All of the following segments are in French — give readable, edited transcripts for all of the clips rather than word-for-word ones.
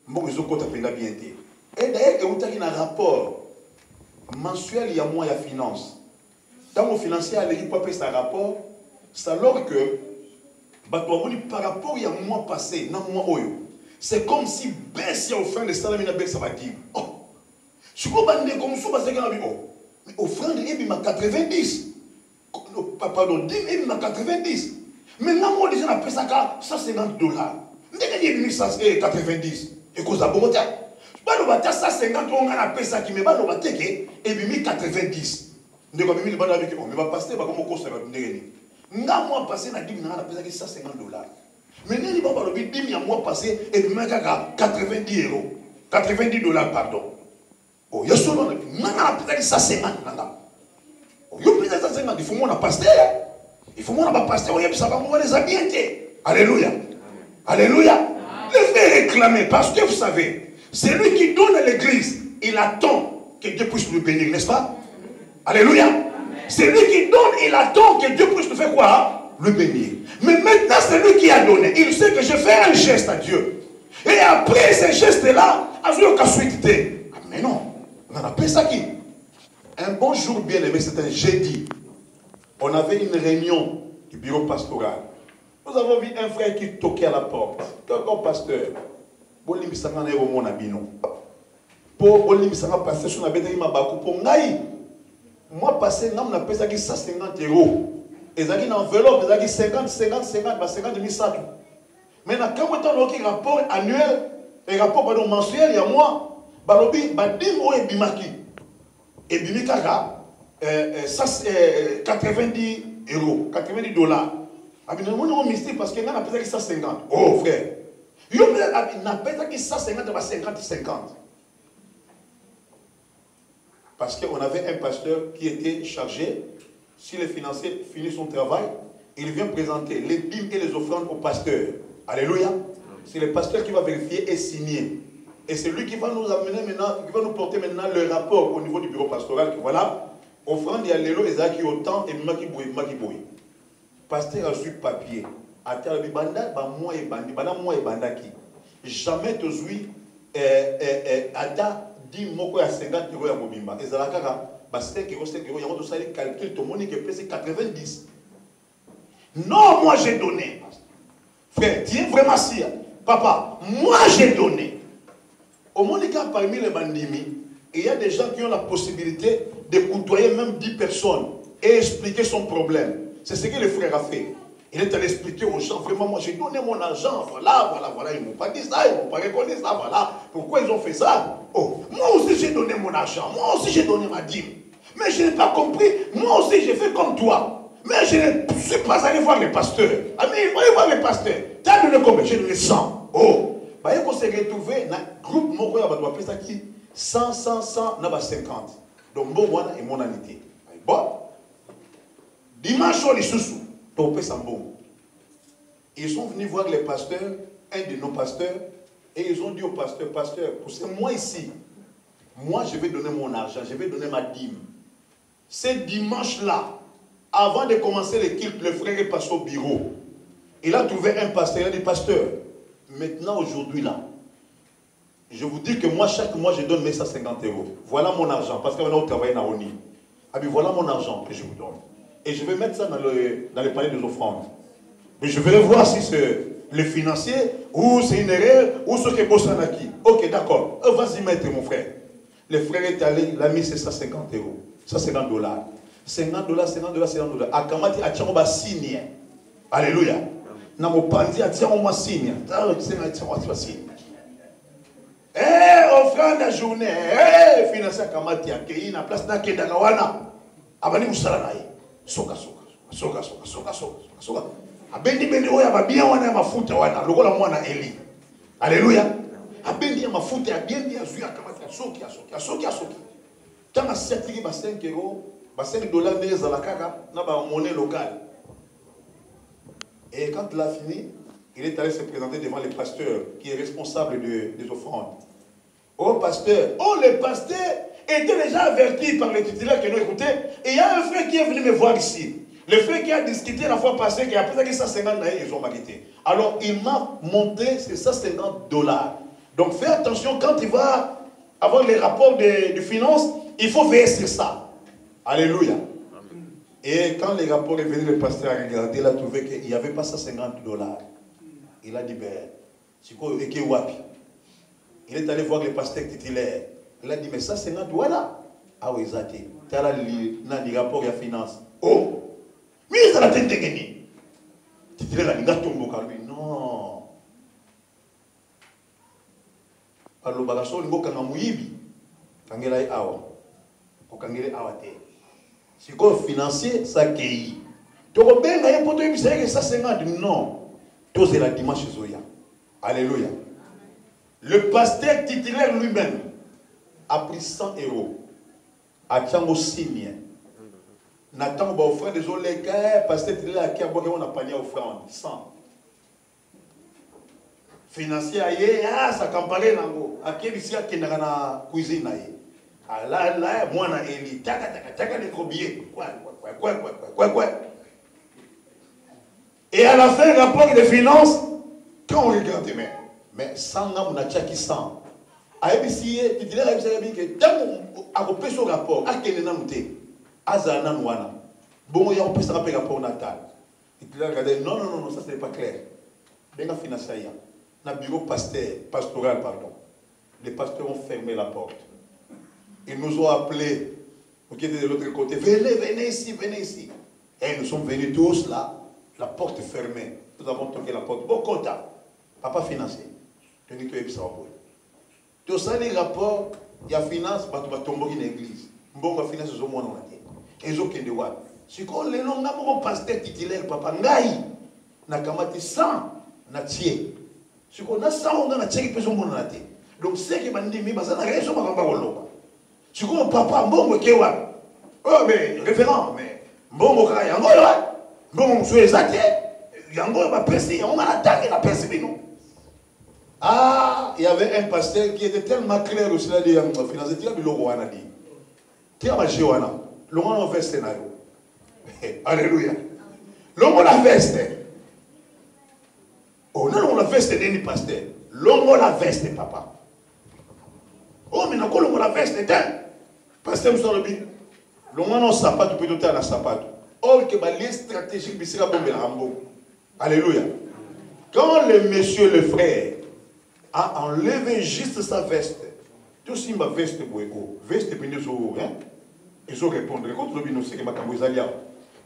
Moi, je suis bien. Et d'ailleurs, il y a un rapport mensuel, il y a moins de finance. Dans mon financier, il y a un rapport, c'est alors que, par rapport à un mois passé, c'est comme si baisse offrande de salaire, ça va dire. Oh, je suis comme ça, parce que mais offrande, il y a 90. Pardon, 10, il y a 90. Maintenant, moi, déjà, on appelle ça $150. Mais il y a 90. Et cause à bon temps. Pas 150, on a appelé ça qui me va, on va take et puis 90. On va passer, comme au cours, ça va venir. N'a moi passé, on a dit, on a appelé ça $150. Maintenant, il va pas le 10 000 mois passé et puis 90 euros. $90, pardon. Oh, il y a seulement, on a appelé ça $150. Oh, il y a ça $150, il faut qu'on a pasteur. Il faut qu'on a pasteur, il y a ça va mourir les habillés. Alléluia. Alléluia. Laissez réclamer, parce que vous savez, c'est lui qui donne à l'église, il attend que Dieu puisse le bénir, n'est-ce pas? Alléluia. C'est lui qui donne, il attend que Dieu puisse le faire quoi? Le bénir. Mais maintenant, c'est lui qui a donné. Il sait que je fais un geste à Dieu. Et après ce geste-là, mais non, on en appelle ça qui? Un bon jour bien aimé, c'était un jeudi. On avait une réunion du bureau pastoral. Nous avons vu un frère qui toquait à la porte. Quelqu'un pasteur. Pour l'immissaire, on a mon abino. Pour l'immissaire, pasteur, on a béni ma bakou. Pour ngaï. Moi, passer, on a payé ça 150 €. Et ça qui une enveloppe, ça qui 50 000 ça. Mais quand on a un rapport annuel, un rapport mensuel, il y a moi, balobi, badim ou ebimaki. Ebimi kaka, ça c'est 90 €, $90. Ah, mais nous avons mystique parce qu'on a appelé ça 150. Oh frère. On a appelé ça 150, 50-50. Parce qu'on avait un pasteur qui était chargé, si les financiers finissent son travail, il vient présenter les dîmes et les offrandes au pasteur. Alléluia. C'est le pasteur qui va vérifier et signer. Et c'est lui qui va nous amener maintenant, qui va nous porter maintenant le rapport au niveau du bureau pastoral. Voilà, offrande, il y a l'élo, les acquis autant et makiboui. Pasteur a su papier. Jamais te suis Ada dit moko à 50 € à Mobimba. Et Zalakara, pasteur qui reste il y a tout ça, calcul, tout le monde qui est 90. Non, moi j'ai donné. Frère, tu es vraiment sûr. Papa, moi j'ai donné. Au monde parmi les bandimi, il y a des gens qui ont la possibilité de côtoyer même 10 personnes et expliquer son problème. C'est ce que le frère a fait. Il est allé expliquer aux gens, vraiment, moi j'ai donné mon argent, voilà, ils ne m'ont pas dit ça, ils ne m'ont pas reconnu ça, voilà. Pourquoi ils ont fait ça? Oh, moi aussi j'ai donné mon argent, moi aussi j'ai donné ma dîme. Mais je n'ai pas compris, moi aussi j'ai fait comme toi. Mais je ne suis pas allé voir les pasteurs. Ah mais il faut aller voir les pasteurs. Tu as donné combien? J'ai donné 100. Oh, bah il faut se retrouver dans un groupe, moi je vais appeler ça qui 100, 50. Donc moi et mon amitié. Bon, dimanche les sous-sous. Ils sont venus voir les pasteurs, un de nos pasteurs, et ils ont dit au pasteur, c'est moi ici, moi je vais donner mon argent, je vais donner ma dîme. Ce dimanche-là, avant de commencer le culte, le frère est passé au bureau. Il a trouvé un pasteur, il a dit, pasteur, maintenant aujourd'hui là, je vous dis que moi, chaque mois, je donne 150 €. Voilà mon argent, parce que maintenant on travaille dans ONI. Ah bien voilà mon argent que je vous donne. Et je vais mettre ça dans le panier des offrandes. Mais je vais voir si c'est le financier, ou c'est une erreur, ou ce qui est Bossanaki. Ok, d'accord. Vas-y mettre mon frère. Le frère est allé, il a mis 150 €. Ça c'est $50. $50. Akamati a tiré au signe. Alléluia. Namopandi a tiré au signe. Offrande à journée. Financier Akamati a créé une place dans Kedagawana. Abani Moussalanaï. Soka. Abendi oya babia wana mafuta wana lokola mwana Eli. Alléluia. Abendi mafuta ya bien zuya kamata soki. Tanga setiki ba 5 €, ba 5 $ mais za la kaka na ba monnaie locale. Et quand il a fini, il est allé se présenter devant le pasteur qui est responsable des offrandes. Oh pasteur, le pasteur était déjà averti par les titulaires qui nous écoutaient. Et il y a un frère qui est venu me voir ici. Le frère qui a discuté la fois passée, qui a pris 150 €, ils ont marqué. Alors il m'a monté ces 150 $. Donc fais attention quand tu vas avoir les rapports de finances, il faut veiller sur ça. Alléluia. Et quand les rapports est venu, le pasteur a regardé, il a trouvé qu'il n'y avait pas $150. Il a dit, ben, c'est quoi, et wapi? Il est allé voir le pasteur titulaire. Il a dit, mais ça, 50 voilà. Ah oui, ça tu as le rapport de finance. Oh, mais ça l'a été gagné. Titulaire a dit, lui, non. Alors, le bagasso, il y a un mouibi. Quand il est awa. Quand il est awa. C'est quoi financier, ça qui tu as bien pour toi, que ça 50. Non. Tout c'est la dimanche Zoya. Alléluia. Le pasteur titulaire lui-même a pris 100 €. A Tchango signe. Nathan va offrir des olés. Pasteur titulaire qui a besoin de panier offrande. 100. Financier, ça campagne nango. A quel ici qui n'a na cuisine là, moi na Eli. Taka des gros billets. Quoi. Et à la fin, rapport des finances, quand on regarde, mais 100 ans, on a tchaki 100. A ebisi, tu dirais à ebisi que tant à repérer ce rapport, à quel est namouté, à Zana Nouana. Bon, il y a un peu ça rapport natal. Et tu regardes, non, ça c'est pas clair. Bien la financière, dans le bureau pastoral, pardon. Les pasteurs ont fermé la porte. Ils nous ont appelés, qui étaient de l'autre côté, venez ici. Et nous sommes venus tous là, la porte fermée. Nous avons toqué la porte. Bon compta, papa financier. Tu dis que tu es tout ça, les rapports, il y a finance, tu vas tomber dans l'église. Bon, la finance, c'est au moins dans la tête. Et ils qui ont si on les noms, on pasteur titulaire, papa, ngai, na kamati 100, na tié. Si on a 100, on a tié qui peut se dans la tête. Donc, c'est que m'a dit, mais ça n'a rien sur ma campagne. Si on papa, bon, kewa. Oh, mais, référent, mais, bon, yango, bon, je suis exacté. Yango, ma précis, on a attaqué la précis, non. Ah, il y avait un pasteur qui était tellement clair aussi, il a dit, financier, tu as vu le roi, il a dit. Tu as marché, Wana. Le roi a fait scénario. Alléluia. L'homme la veste. Oh non, on la veste d'un pasteur. L'homme la veste, papa. Oh, mais l'homme la veste, pasteur, nous sommes le but. L'homme n'a pas sapat, tu peux te faire la sapat. Or, que les stratégiques, c'est la bombe Rambo. Alléluia. Quand le monsieur, le frère, a enlevé juste sa veste, tout si ma veste pour ego, veste pour nous, hein, ils ont répondu. Quand tu nous sais que ma camouisalia.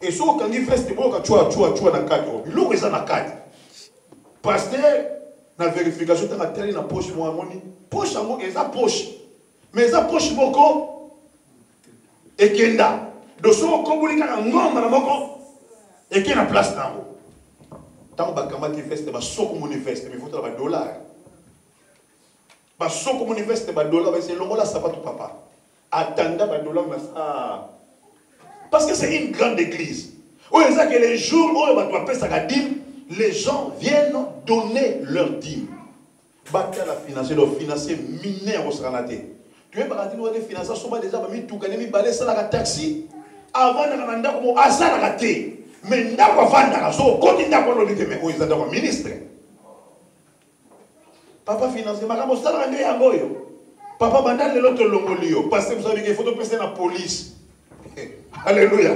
Et so quand il veste pour que tu as na cadre, il ouvre ça na cadre. Pasteur, na vérification dans la télé na poche moi moni, poche à moi et ça poche. Mais ça poche beaucoup et kenda. De so communiquer na ngomba na moko et qui na place na haut. Tant ba kamati veste ba so comme veste, mais faut avoir $. Ba so comme veste ba $, c'est longo la sapato papa. Attendant ba $, mais ça. Parce que c'est une grande église. Où il y a que les jours où on doit payer sa dîme, les gens viennent donner leur dîme. Bâtir la financier, le financier mineur au Sranate. Tu es pas dit que les financiers sont déjà mis tout gagner, mis balai ça la taxi. Avant de demander comment asa la raté. Mais n'a pas vendre, so continue à prendre le mais où ils ont un ministre. Papa financier, madame ça la ngé yangoyo. Papa bandal de l'autre longolio. Parce que vous savez qu'il faut passer la police. Alléluia.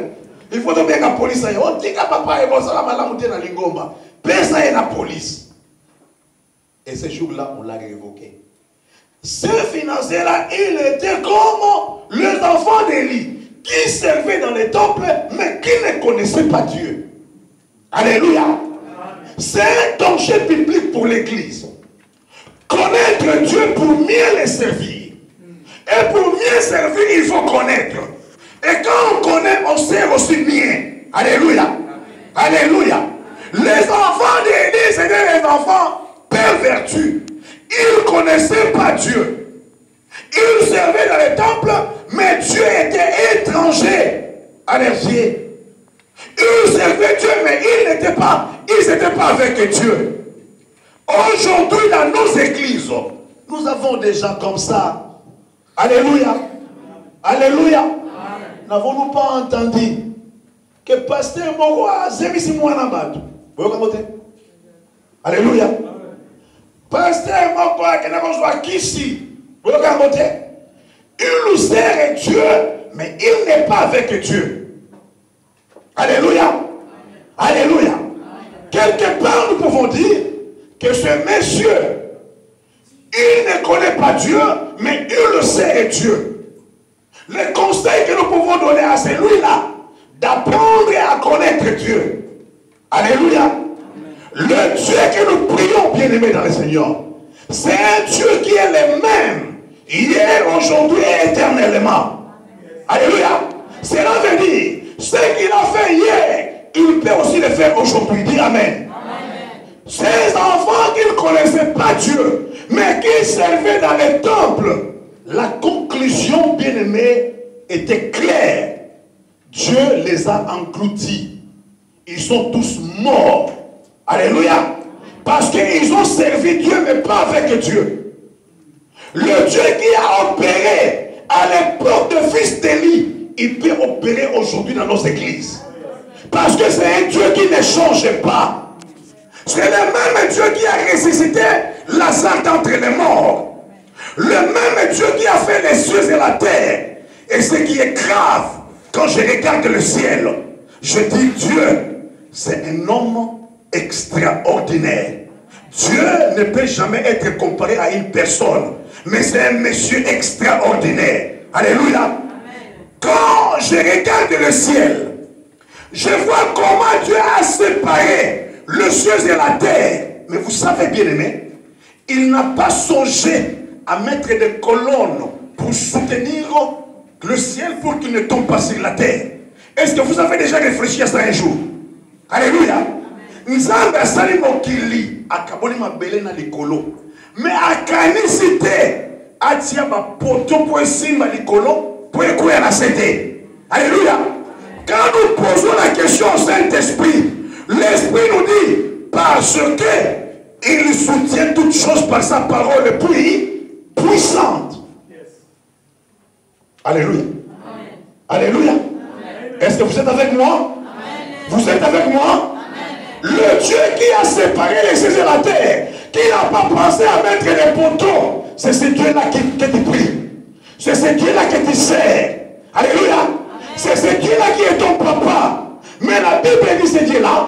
Il faut bien que la police aille. On dit que papa est bon, ça va la dans l'ingomba. Pesa est la police. Et ce jour-là, on l'a révoqué. Ce financier-là, il était comme les enfants d'Élie qui servaient dans les temples, mais qui ne connaissaient pas Dieu. Alléluia. C'est un danger biblique pour l'Église. Connaître Dieu pour mieux le servir. Et pour mieux servir, il faut connaître. Et quand on connaît, on sert aussi bien. Alléluia. Alléluia. Les enfants d'Élie, c'était les enfants pervertus. Ils ne connaissaient pas Dieu. Ils servaient dans les temples, mais Dieu était étranger à leurs yeux. Ils servaient Dieu, mais ils n'étaient pas avec Dieu. Aujourd'hui, dans nos églises, nous avons des gens comme ça. Alléluia. Alléluia. N'avons-nous pas entendu que pasteur Moko a zémissi moi na bato? Alléluia. Pasteur, il sert Dieu, mais il n'est pas avec Dieu. Alléluia. Alléluia. Quelque part, nous pouvons dire que ce monsieur, il ne connaît pas Dieu, mais il le sert Dieu. Le conseil que nous pouvons donner à celui-là, d'apprendre à connaître Dieu. Alléluia. Le Dieu que nous prions, bien-aimés dans le Seigneur, c'est un Dieu qui est le même, hier, aujourd'hui et éternellement. Alléluia. Cela veut dire, ce qu'il a fait hier, il peut aussi le faire aujourd'hui. Dis Amen. Ces enfants qui ne connaissaient pas Dieu, mais qui servaient dans les temples, la conclusion, bien-aimée, était claire. Dieu les a engloutis. Ils sont tous morts. Alléluia. Parce qu'ils ont servi Dieu, mais pas avec Dieu. Le Dieu qui a opéré à l'époque de fils d'Élie, il peut opérer aujourd'hui dans nos églises. Parce que c'est un Dieu qui ne change pas. C'est le même Dieu qui a ressuscité Lazare d'entre les morts. Le même Dieu qui a fait les cieux et la terre. Et ce qui est grave, quand je regarde le ciel, je dis Dieu, c'est un homme extraordinaire. Dieu ne peut jamais être comparé à une personne, mais c'est un monsieur extraordinaire. Alléluia. Quand je regarde le ciel, je vois comment Dieu a séparé le ciel et la terre. Mais vous savez, bien aimé, il n'a pas songé à mettre des colonnes pour soutenir le ciel pour qu'il ne tombe pas sur la terre. Est-ce que vous avez déjà réfléchi à ça un jour? Alléluia. Nzambe asali mokili akaboli mabele na likolo. Mais akanisite atia ba poto po esimba likolo po ekoya na sete. Alléluia. Quand nous posons la question au Saint-Esprit, l'Esprit nous dit parce que il soutient toutes choses par sa parole puissante. Alléluia. Alléluia. Est-ce que vous êtes avec moi? Vous êtes avec moi? Le Dieu qui a séparé les cieux et la terre, qui n'a pas pensé à mettre les poteaux, c'est ce Dieu-là que tu pries. C'est ce Dieu-là que tu sers. Alléluia. C'est ce Dieu-là qui est ton papa. Mais la Bible dit ce Dieu-là,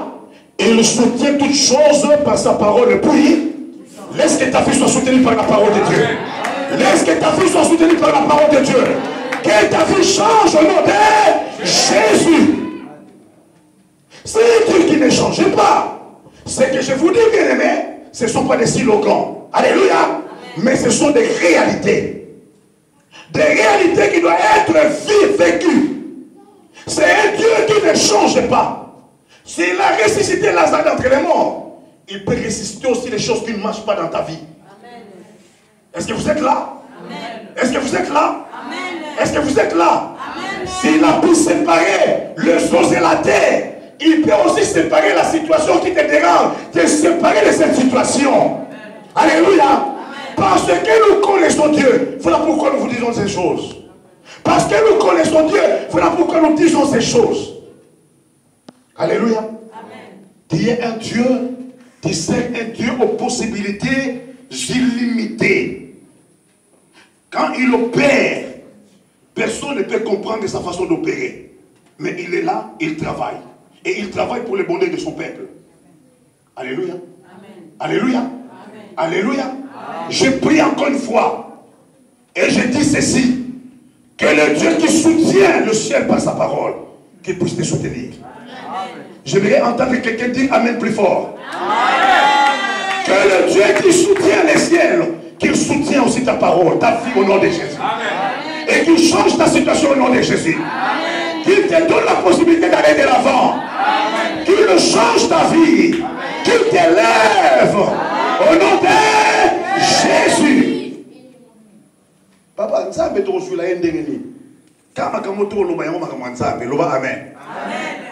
il soutient toutes choses par sa parole. Puis, laisse que ta vie soit soutenue par la parole de Dieu. Laisse que ta vie soit soutenue par la parole de Dieu. Que ta vie change au nom de Jésus. C'est un Dieu qui ne change pas. Ce que je vous dis, bien aimé, ce ne sont pas des slogans. Alléluia. Mais ce sont des réalités. Des réalités qui doivent être vécues. C'est un Dieu qui ne change pas. S'il a ressuscité Lazare d'entre les morts, il peut ressusciter aussi les choses qui ne marchent pas dans ta vie. Est-ce que vous êtes là? Est-ce que vous êtes là? Est-ce que vous êtes là? S'il a pu séparer le ciel et la terre, il peut aussi séparer la situation qui te dérange, te séparer de cette situation. Alléluia. Parce que nous connaissons Dieu. Voilà pourquoi nous vous disons ces choses. Parce que nous connaissons Dieu. Voilà pourquoi nous disons ces choses. Alléluia. Tu es un Dieu, tu sais un Dieu aux possibilités illimitées. Quand il opère, personne ne peut comprendre sa façon d'opérer. Mais il est là, il travaille. Et il travaille pour le bonheur de son peuple. Alléluia. Amen. Alléluia. Amen. Alléluia. Amen. Je prie encore une fois. Et je dis ceci. Que le Dieu qui soutient le ciel par sa parole, qu'il puisse te soutenir. J'aimerais entendre quelqu'un dire Amen plus fort. Amen. Que le Dieu qui soutient les ciels, qu'il soutient aussi ta parole, ta vie au nom de Jésus. Amen. Et qu'il change ta situation au nom de Jésus. Amen. Qu'il te donne la possibilité d'aller de l'avant. Qu'il change ta vie. Qu'il t'élève au nom de Jésus. Papa, Nzambe to reçu la ndengeni. Kama kamoto loba yango makambo Nzambe, loba amen.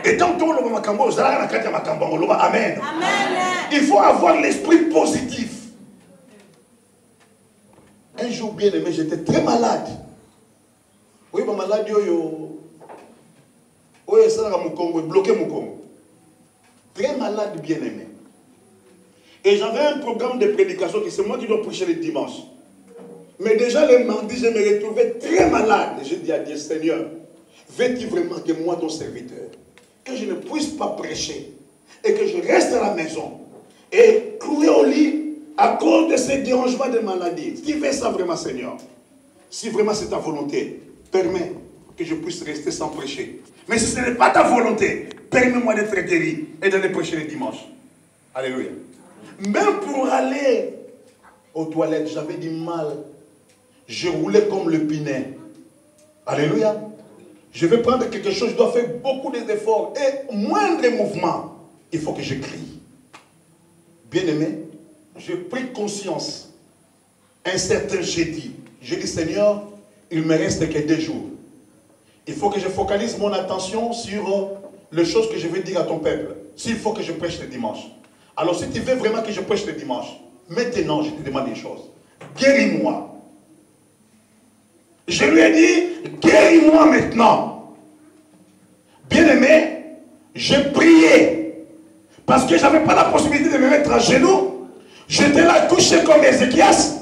Et tant que loba makambo zala na kati ya makambo loba amen. Il faut avoir l'esprit positif. Un jour bien aimé, j'étais très malade. Oui, ma maladie yo. Oui, ça va mon Congo, bloqué mon Congo. Très malade bien aimé. Et j'avais un programme de prédication qui c'est moi qui dois prêcher les dimanches. Mais déjà le mardi, je me retrouvais très malade. Et j'ai dit à Dieu, Seigneur, veux-tu vraiment que moi, ton serviteur, que je ne puisse pas prêcher et que je reste à la maison et cloué au lit à cause de ces dérangements de maladie? Si tu fais ça vraiment, Seigneur, si vraiment c'est ta volonté, permets que je puisse rester sans prêcher. Mais si ce n'est pas ta volonté, permets-moi d'être guéri et d'aller prêcher les dimanches. Alléluia. Même pour aller aux toilettes, j'avais du mal. Je roulais comme le Pinet. Alléluia. Je vais prendre quelque chose, je dois faire beaucoup d'efforts. Et moindre mouvement, il faut que je crie. Bien-aimé, j'ai pris conscience. Un certain jeudi, j'ai dit, Seigneur, il me reste que 2 jours. Il faut que je focalise mon attention sur les choses que je vais dire à ton peuple. S'il faut que je prêche le dimanche. Alors si tu veux vraiment que je prêche le dimanche, maintenant je te demande une chose. Guéris-moi. Je lui ai dit, guéris-moi maintenant. Bien-aimé, j'ai prié. Parce que je n'avais pas la possibilité de me mettre à genoux. J'étais là couché comme Ézéchias.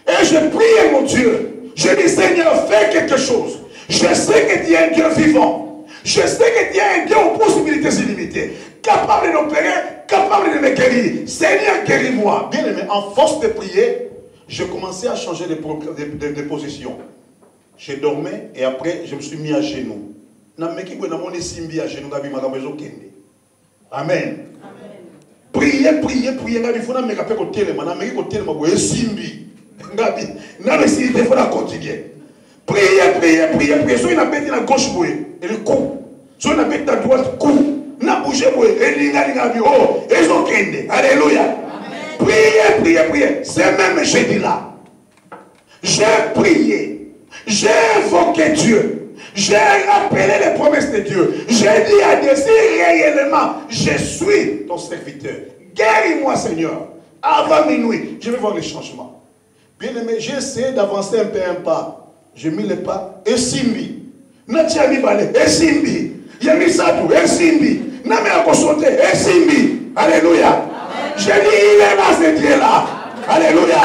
Et je priais mon Dieu. Je dis, Seigneur, fais quelque chose. Je sais que tu es un Dieu vivant. Je sais que tu es un Dieu aux possibilités illimitées. Capable d'opérer, capable de me guérir. Seigneur, guéris-moi. Bien aimé, en force de prier, je commençais à changer de position. Je dormais et après, je me suis mis à genoux. Amen. Priez, priez, priez. Il faut me rappeler côté le mana, mais côté le maboye simbi. Ngabi, na le si il faut la continuer. Priez, priez, priez, priez. Soit il a bête la gauche boye et le coup. Soit il a bête la droite coup. Na bouger boye et l'inga bi oh et zo kende. Alléluia. Priez, priez, priez. C'est même jeudi là. J'ai prié. J'ai invoqué Dieu. J'ai rappelé les promesses de Dieu. J'ai dit à Dieu, si réellement je suis ton serviteur, guéris-moi Seigneur. Avant minuit, je vais voir les changements. Bien aimé, j'ai essayé d'avancer un peu un pas. J'ai mis les pas et simbi. Natiami balé et simbi. Yami sadou et simbi. Nami akosote et simbi. Alléluia. J'ai dit, il est là, ce Dieu-là. Alléluia.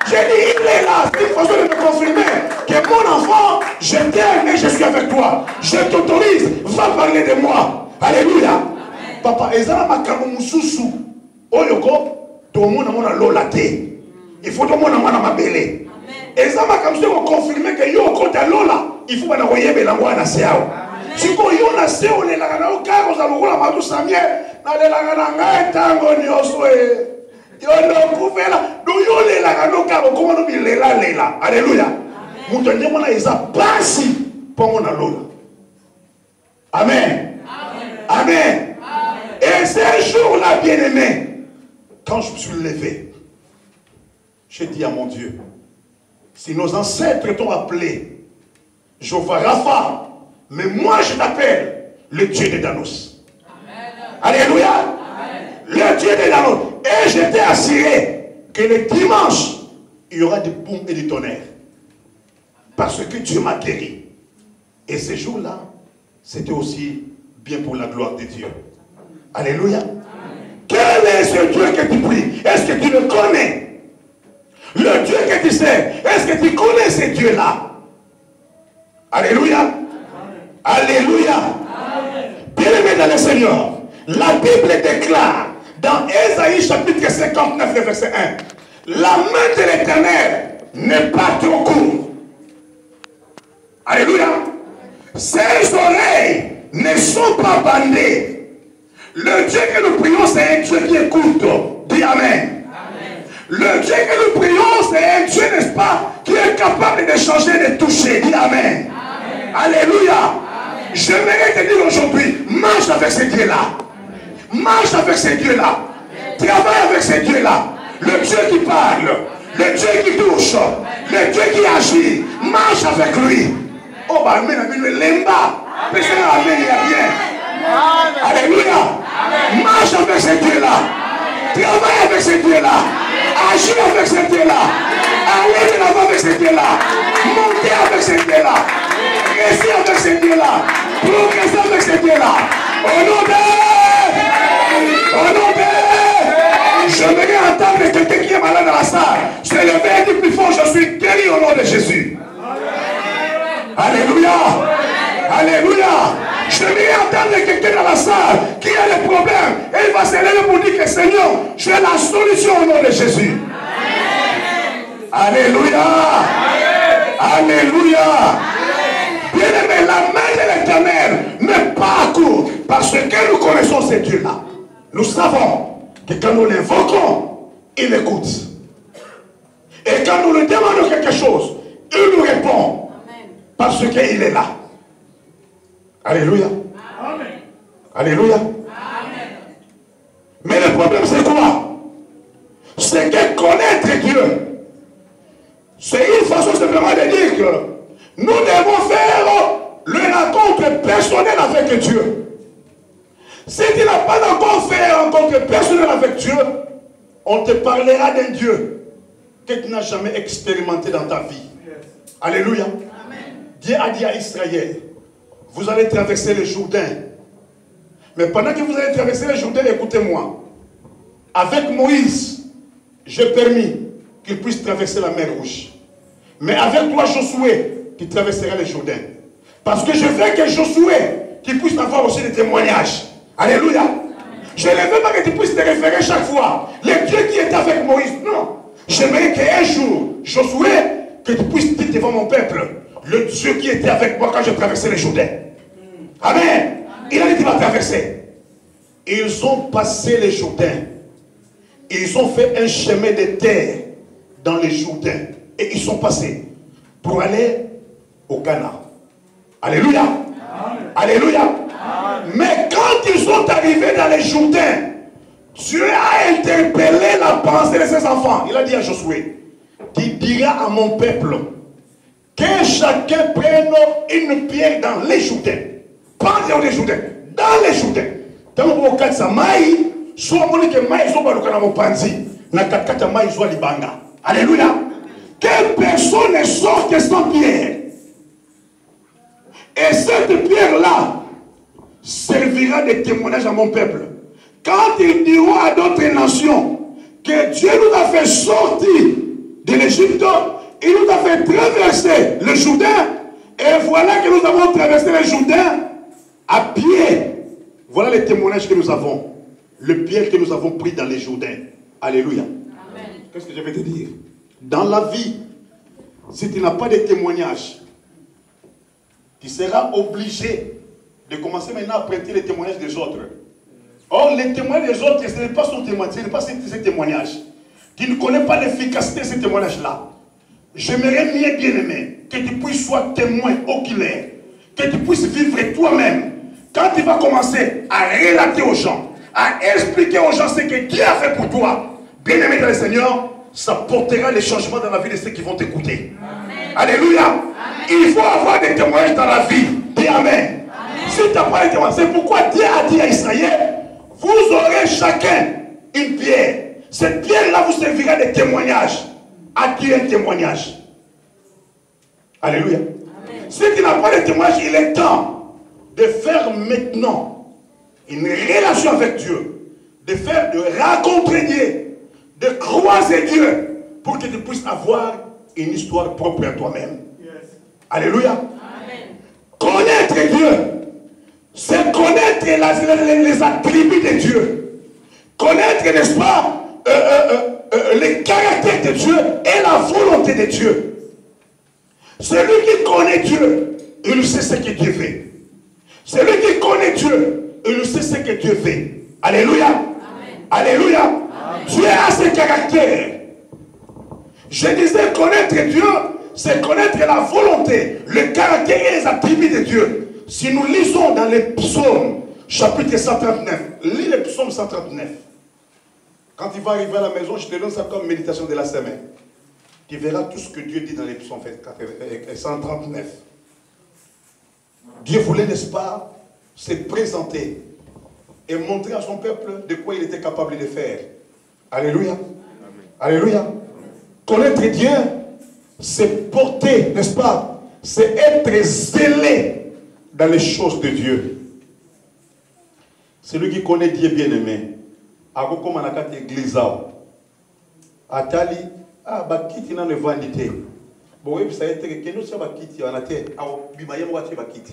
J'ai dit, il est là. C'est une façon de me confirmer que mon enfant, je t'aime et je suis avec toi. Je t'autorise. Va parler de moi. Alléluia. Amen. Papa, ezala makambo mususu. Oyoko, tout le monde a lolate. Il faut tout le monde a mabele. Ezala makambo mususu confirmer que yoko ta lola. Il faut pas envoyer belango na seao. Si ko yo na seo le la na okaro za lokola matu samie na le la na ngai tango nyoso e. Yo no kuvela do yo le la no kabo como no bilela lela. Alléluia. Mutu ndemo na eza basi pongo na lola. Amen. Amen. Et ce jour-là, bien-aimé, quand je me suis levé, j'ai dit à mon Dieu, si nos ancêtres t'ont appelé Jéhovah Rapha, mais moi je t'appelle le Dieu de Danos. Alléluia. Amen. Le Dieu de Danos. Et j'étais assuré que le dimanche, il y aura des boum et des tonnerres. Parce que Dieu m'a guéri. Et ce jour-là, c'était aussi bien pour la gloire de Dieu. Alléluia. Amen. Quel est ce Dieu que tu pries? Est-ce que tu le connais? Le Dieu que tu sais, est-ce que tu connais ce Dieu-là? Alléluia. Amen. Alléluia. Bien-aimé dans le Seigneur, la Bible déclare dans Ésaïe chapitre 59, verset 1, la main de l'Éternel n'est pas trop courte. Alléluia. Ses oreilles ne sont pas bandées. Le Dieu que nous prions, c'est un Dieu qui écoute. Dis Amen. Amen. Le Dieu que nous prions, c'est un Dieu, n'est-ce pas, qui est capable de changer, de toucher. Dis Amen. Amen. Alléluia. J'aimerais te dire aujourd'hui, marche avec ce Dieu-là. Marche avec ce Dieu-là. Travaille avec ce Dieu-là. Le Dieu qui parle. Le Dieu qui touche. Le Dieu qui agit. Marche avec lui. Oh, bah, mais lemba. Personne n'a amené bien. Alléluia. Marche avec ce Dieu-là. Travaille avec ce Dieu-là. Agis avec ce Dieu-là. Allez de l'avant avec ce Dieu-là. Montez avec ce Dieu-là. Restez avec ce Dieu-là. Progressez avec ce Dieu-là. Au nom de... je vais entendre quelqu'un qui est malade dans la salle se lever et dire plus fort, je suis guéri au nom de Jésus. Alléluia. Alléluia. Je vais entendre quelqu'un dans la salle qui a des problèmes et il va se lever pour dire que Seigneur, j'ai la solution au nom de Jésus. Alléluia. Alléluia. Bien-aimé, la main de l'Éternel n'est pas à court parce que nous connaissons ce Dieu-là. Nous savons que quand nous l'invoquons, il écoute. Et quand nous lui demandons quelque chose, il nous répond. Parce qu'il est là. Alléluia. Amen. Alléluia. Amen. Mais le problème c'est quoi? C'est que connaître Dieu, c'est une façon simplement de dire que nous devons faire le rencontre personnelle avec Dieu. Si tu n'as pas encore fait une rencontre personnelle avec Dieu, on te parlera d'un Dieu que tu n'as jamais expérimenté dans ta vie. Alléluia. Dieu a dit à Israël, vous allez traverser le Jourdain. Mais pendant que vous allez traverser le Jourdain, écoutez-moi. Avec Moïse, j'ai permis qu'il puisse traverser la mer Rouge. Mais avec toi, Josué, tu traverseras le Jourdain. Parce que je veux que Josué, qu'il puisse avoir aussi des témoignages. Alléluia. Je ne veux pas que tu puisses te référer chaque fois. Le Dieu qui était avec Moïse, non. J'aimerais qu'un jour, Josué, que tu puisses dire devant mon peuple, le Dieu qui était avec moi quand je traversais le Jourdain. Amen. Il a dit qu'il va traverser. Ils ont passé le Jourdain. Ils ont fait un chemin de terre dans le Jourdain. Et ils sont passés pour aller au Canaan. Alléluia. Amen. Alléluia. Amen. Mais quand ils sont arrivés dans le Jourdain, Dieu a interpellé la pensée de ses enfants. Il a dit à Josué, tu diras à mon peuple que chacun prenne une pierre dans les Jourdains. Pas dans les Jourdains, dans les Jourdains. Dans le cas de sa maï, soit mon que maï soit le canal panzi, na kakata maï soit libanga. Alléluia. Que personne ne sorte sans pierre. Et cette pierre-là servira de témoignage à mon peuple. Quand ils diront à d'autres nations que Dieu nous a fait sortir de l'Égypte, il nous a fait traverser le Jourdain, et voilà que nous avons traversé le Jourdain à pied. Voilà les témoignages que nous avons. Le pied que nous avons pris dans les Jourdains. Alléluia. Qu'est-ce que je vais te dire? Dans la vie, si tu n'as pas de témoignages, tu seras obligé de commencer maintenant à prêter les témoignages des autres. Or, les témoignages des autres, ce n'est pas son témoignage, ce n'est pas ces témoignages. Tu ne connais pas l'efficacité de ces témoignages-là. J'aimerais bien, bien aimé, que tu puisses être témoin oculaire, que tu puisses vivre toi-même. Quand tu vas commencer à relater aux gens, à expliquer aux gens ce que Dieu a fait pour toi, bien aimé dans le Seigneur, ça portera les changements dans la vie de ceux qui vont t'écouter. Alléluia. Amen. Il faut avoir des témoignages dans la vie. Dis Amen. Amen. Si tu n'as pas de témoignages, c'est pourquoi Dieu a dit à Israël, vous aurez chacun une pierre. Cette pierre-là vous servira de témoignage. As-tu un témoignage? Alléluia. Amen. Si tu n'as pas de témoignage, il est temps de faire maintenant une relation avec Dieu, de rencontrer Dieu, de croiser Dieu, pour que tu puisses avoir une histoire propre à toi-même. Yes. Alléluia. Amen. Connaître Dieu, c'est connaître les attributs de Dieu. Connaître, n'est-ce pas, les caractères de Dieu et la volonté de Dieu. Celui qui connaît Dieu, il sait ce que Dieu fait. Celui qui connaît Dieu, il sait ce que Dieu fait. Alléluia. Amen. Alléluia. Amen. Dieu a ses caractères. Je disais connaître Dieu, c'est connaître la volonté, le caractère et les attributs de Dieu. Si nous lisons dans les psaumes, chapitre 139, lis le psaume 139. Quand tu vas arriver à la maison, je te donne ça comme méditation de la semaine. Tu verras tout ce que Dieu dit dans les psaumes 139. Dieu voulait, n'est-ce pas, se présenter et montrer à son peuple de quoi il était capable de faire. Alléluia. Amen. Alléluia. Connaître Dieu, c'est porter, n'est-ce pas, c'est être zélé dans les choses de Dieu. Celui qui connaît Dieu bien-aimé, comme on a église, atali bakiti nano evandi te boyebisa ye teke kende osya bakiti wana te bima ye moko atie bakiti